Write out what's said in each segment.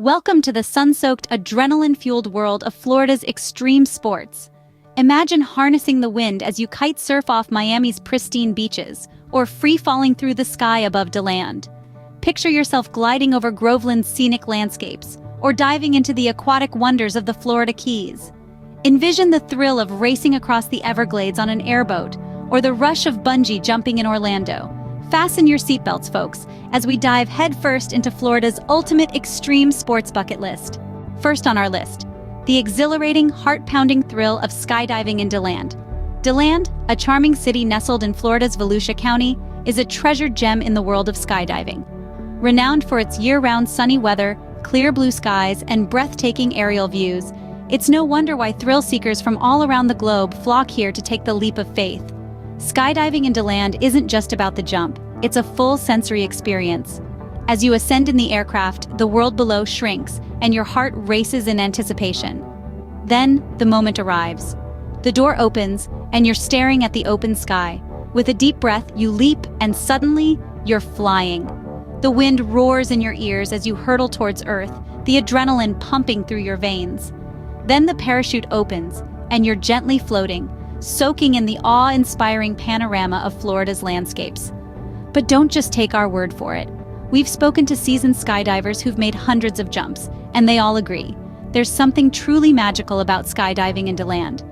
Welcome to the sun-soaked, adrenaline-fueled world of Florida's extreme sports. Imagine harnessing the wind as you kite surf off Miami's pristine beaches, or free-falling through the sky above DeLand. Picture yourself gliding over Groveland's scenic landscapes, or diving into the aquatic wonders of the Florida Keys. Envision the thrill of racing across the Everglades on an airboat, or the rush of bungee jumping in Orlando. Fasten your seatbelts, folks, as we dive headfirst into Florida's ultimate extreme sports bucket list. First on our list, the exhilarating, heart-pounding thrill of skydiving in DeLand. DeLand, a charming city nestled in Florida's Volusia County, is a treasured gem in the world of skydiving. Renowned for its year-round sunny weather, clear blue skies, and breathtaking aerial views, it's no wonder why thrill-seekers from all around the globe flock here to take the leap of faith. Skydiving in DeLand isn't just about the jump, it's a full sensory experience. As you ascend in the aircraft, the world below shrinks, and your heart races in anticipation. Then, the moment arrives. The door opens, and you're staring at the open sky. With a deep breath, you leap, and suddenly, you're flying. The wind roars in your ears as you hurtle towards Earth, the adrenaline pumping through your veins. Then the parachute opens, and you're gently floating, soaking in the awe-inspiring panorama of Florida's landscapes. But don't just take our word for it. We've spoken to seasoned skydivers who've made hundreds of jumps, and they all agree. There's something truly magical about skydiving in DeLand.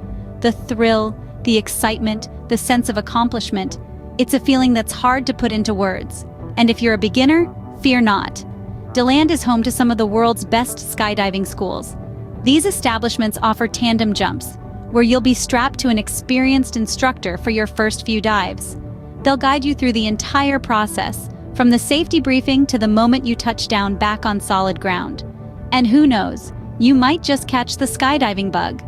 The thrill, the excitement, the sense of accomplishment, it's a feeling that's hard to put into words. And if you're a beginner, fear not. DeLand is home to some of the world's best skydiving schools. These establishments offer tandem jumps, where you'll be strapped to an experienced instructor for your first few dives. They'll guide you through the entire process, from the safety briefing to the moment you touch down back on solid ground. And who knows, you might just catch the skydiving bug.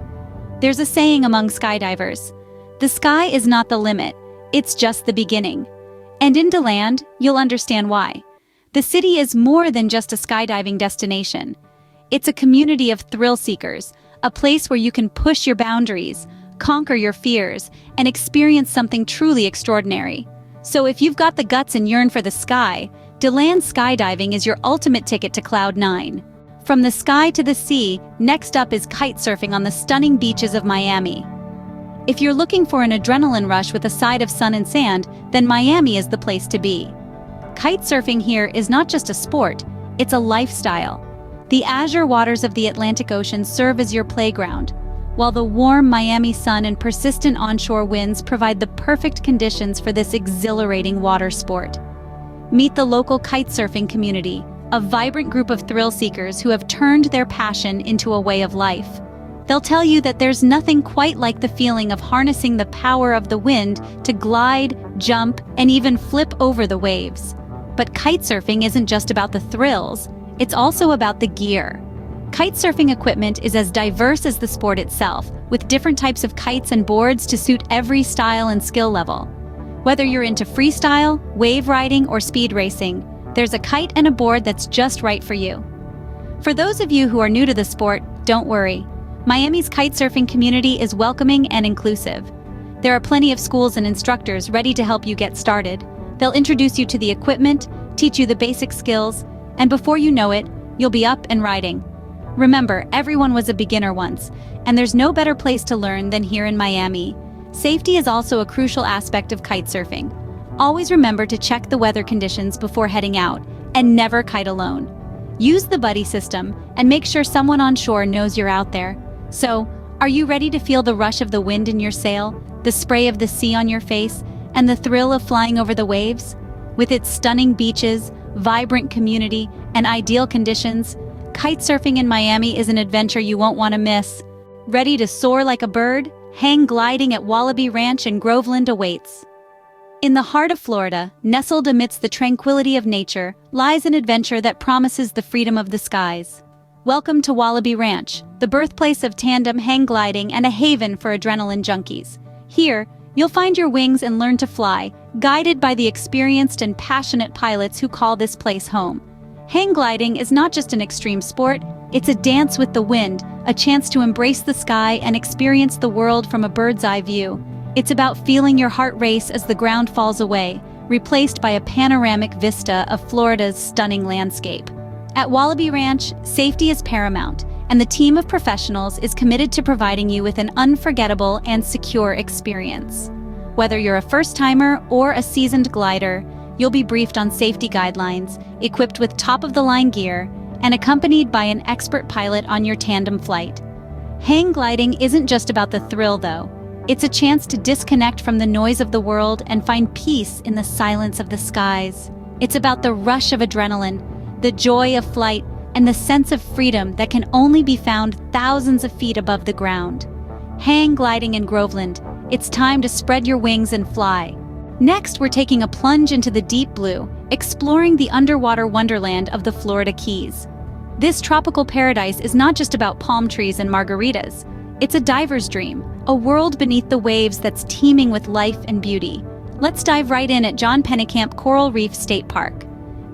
There's a saying among skydivers, the sky is not the limit, it's just the beginning. And in DeLand, you'll understand why. The city is more than just a skydiving destination. It's a community of thrill seekers, a place where you can push your boundaries, conquer your fears, and experience something truly extraordinary. So if you've got the guts and yearn for the sky, DeLand skydiving is your ultimate ticket to Cloud 9. From the sky to the sea, next up is kite surfing on the stunning beaches of Miami. If you're looking for an adrenaline rush with a side of sun and sand, then Miami is the place to be. Kite surfing here is not just a sport, it's a lifestyle. The azure waters of the Atlantic Ocean serve as your playground, while the warm Miami sun and persistent onshore winds provide the perfect conditions for this exhilarating water sport. Meet the local kite surfing community, a vibrant group of thrill seekers who have turned their passion into a way of life. They'll tell you that there's nothing quite like the feeling of harnessing the power of the wind to glide, jump, and even flip over the waves. But kite surfing isn't just about the thrills, it's also about the gear. Kite surfing equipment is as diverse as the sport itself, with different types of kites and boards to suit every style and skill level. Whether you're into freestyle, wave riding, or speed racing, there's a kite and a board that's just right for you. For those of you who are new to the sport, don't worry. Miami's kite surfing community is welcoming and inclusive. There are plenty of schools and instructors ready to help you get started. They'll introduce you to the equipment, teach you the basic skills, and before you know it, you'll be up and riding. Remember, everyone was a beginner once, and there's no better place to learn than here in Miami. Safety is also a crucial aspect of kite surfing. Always remember to check the weather conditions before heading out, and never kite alone. Use the buddy system, and make sure someone on shore knows you're out there. So, are you ready to feel the rush of the wind in your sail, the spray of the sea on your face, and the thrill of flying over the waves? With its stunning beaches, vibrant community, and ideal conditions, kite surfing in Miami is an adventure you won't want to miss. Ready to soar like a bird? Hang gliding at Wallaby Ranch in Groveland awaits. In the heart of Florida, nestled amidst the tranquility of nature, lies an adventure that promises the freedom of the skies. Welcome to Wallaby Ranch, the birthplace of tandem hang gliding and a haven for adrenaline junkies. Here, you'll find your wings and learn to fly, guided by the experienced and passionate pilots who call this place home. Hang gliding is not just an extreme sport, it's a dance with the wind, a chance to embrace the sky and experience the world from a bird's eye view. It's about feeling your heart race as the ground falls away, replaced by a panoramic vista of Florida's stunning landscape. At Wallaby Ranch, safety is paramount, and the team of professionals is committed to providing you with an unforgettable and secure experience. Whether you're a first-timer or a seasoned glider, you'll be briefed on safety guidelines, equipped with top-of-the-line gear, and accompanied by an expert pilot on your tandem flight. Hang gliding isn't just about the thrill, though. It's a chance to disconnect from the noise of the world and find peace in the silence of the skies. It's about the rush of adrenaline, the joy of flight, and the sense of freedom that can only be found thousands of feet above the ground. Hang gliding in Groveland. It's time to spread your wings and fly. Next, we're taking a plunge into the deep blue, exploring the underwater wonderland of the Florida Keys. This tropical paradise is not just about palm trees and margaritas. It's a diver's dream, a world beneath the waves that's teeming with life and beauty. Let's dive right in at John Pennekamp Coral Reef State Park.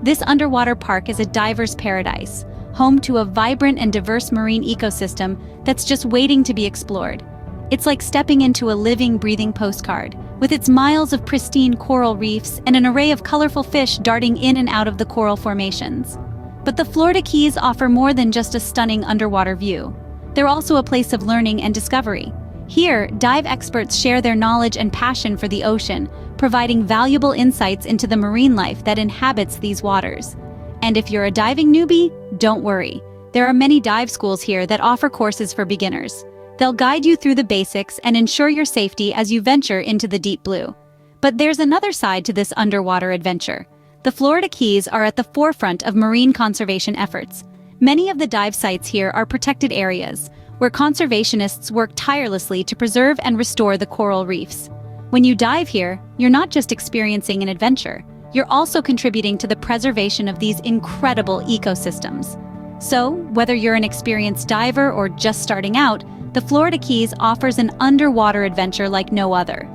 This underwater park is a diver's paradise, home to a vibrant and diverse marine ecosystem that's just waiting to be explored. It's like stepping into a living, breathing postcard, with its miles of pristine coral reefs and an array of colorful fish darting in and out of the coral formations. But the Florida Keys offer more than just a stunning underwater view. They're also a place of learning and discovery. Here, dive experts share their knowledge and passion for the ocean, providing valuable insights into the marine life that inhabits these waters. And if you're a diving newbie, don't worry. There are many dive schools here that offer courses for beginners. They'll guide you through the basics and ensure your safety as you venture into the deep blue. But there's another side to this underwater adventure. The Florida Keys are at the forefront of marine conservation efforts. Many of the dive sites here are protected areas, where conservationists work tirelessly to preserve and restore the coral reefs. When you dive here, you're not just experiencing an adventure, you're also contributing to the preservation of these incredible ecosystems. So, whether you're an experienced diver or just starting out, the Florida Keys offers an underwater adventure like no other.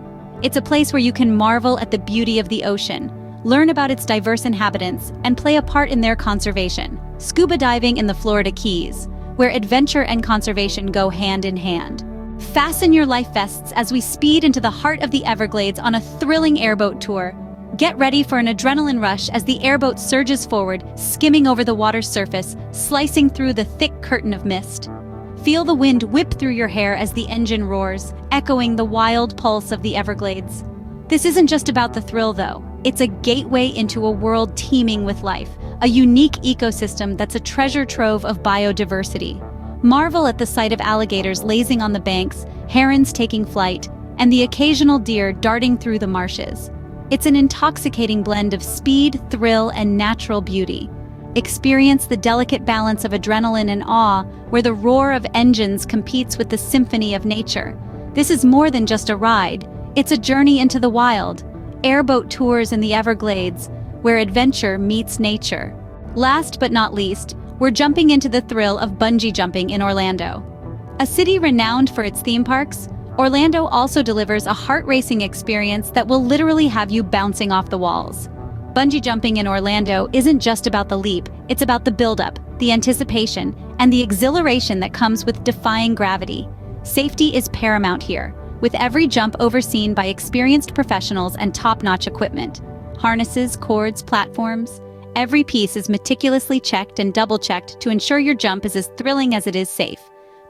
It's a place where you can marvel at the beauty of the ocean, learn about its diverse inhabitants, and play a part in their conservation. Scuba diving in the Florida Keys, where adventure and conservation go hand in hand. Fasten your life vests as we speed into the heart of the Everglades on a thrilling airboat tour. Get ready for an adrenaline rush as the airboat surges forward, skimming over the water's surface, slicing through the thick curtain of mist. Feel the wind whip through your hair as the engine roars, echoing the wild pulse of the Everglades. This isn't just about the thrill, though. It's a gateway into a world teeming with life, a unique ecosystem that's a treasure trove of biodiversity. Marvel at the sight of alligators lazing on the banks, herons taking flight, and the occasional deer darting through the marshes. It's an intoxicating blend of speed, thrill, and natural beauty. Experience the delicate balance of adrenaline and awe, where the roar of engines competes with the symphony of nature. This is more than just a ride. It's a journey into the wild. Airboat tours in the Everglades, where adventure meets nature. Last but not least, we're jumping into the thrill of bungee jumping in Orlando. A city renowned for its theme parks, Orlando also delivers a heart-racing experience that will literally have you bouncing off the walls. Bungee jumping in Orlando isn't just about the leap, it's about the build-up, the anticipation, and the exhilaration that comes with defying gravity. Safety is paramount here, with every jump overseen by experienced professionals and top-notch equipment. Harnesses, cords, platforms, every piece is meticulously checked and double-checked to ensure your jump is as thrilling as it is safe.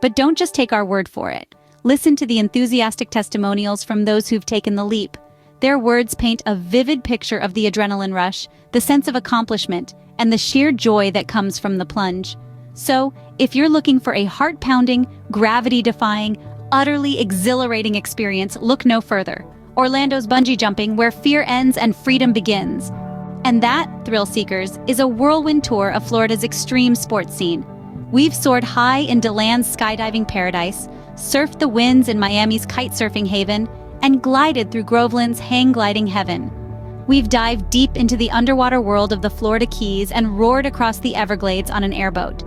But don't just take our word for it. Listen to the enthusiastic testimonials from those who've taken the leap. Their words paint a vivid picture of the adrenaline rush, the sense of accomplishment, and the sheer joy that comes from the plunge. So, if you're looking for a heart-pounding, gravity-defying, utterly exhilarating experience, look no further. Orlando's bungee jumping, where fear ends and freedom begins. And that, thrill seekers, is a whirlwind tour of Florida's extreme sports scene. We've soared high in DeLand's skydiving paradise, surfed the winds in Miami's kitesurfing haven, and glided through Groveland's hang gliding heaven. We've dived deep into the underwater world of the Florida Keys and roared across the Everglades on an airboat.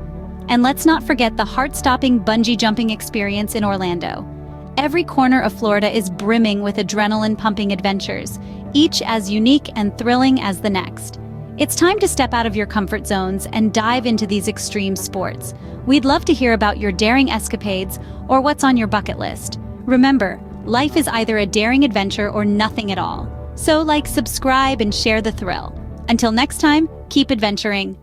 And let's not forget the heart-stopping bungee jumping experience in Orlando. Every corner of Florida is brimming with adrenaline-pumping adventures, each as unique and thrilling as the next. It's time to step out of your comfort zones and dive into these extreme sports. We'd love to hear about your daring escapades or what's on your bucket list. Remember, life is either a daring adventure or nothing at all. So like, subscribe, and share the thrill. Until next time, keep adventuring.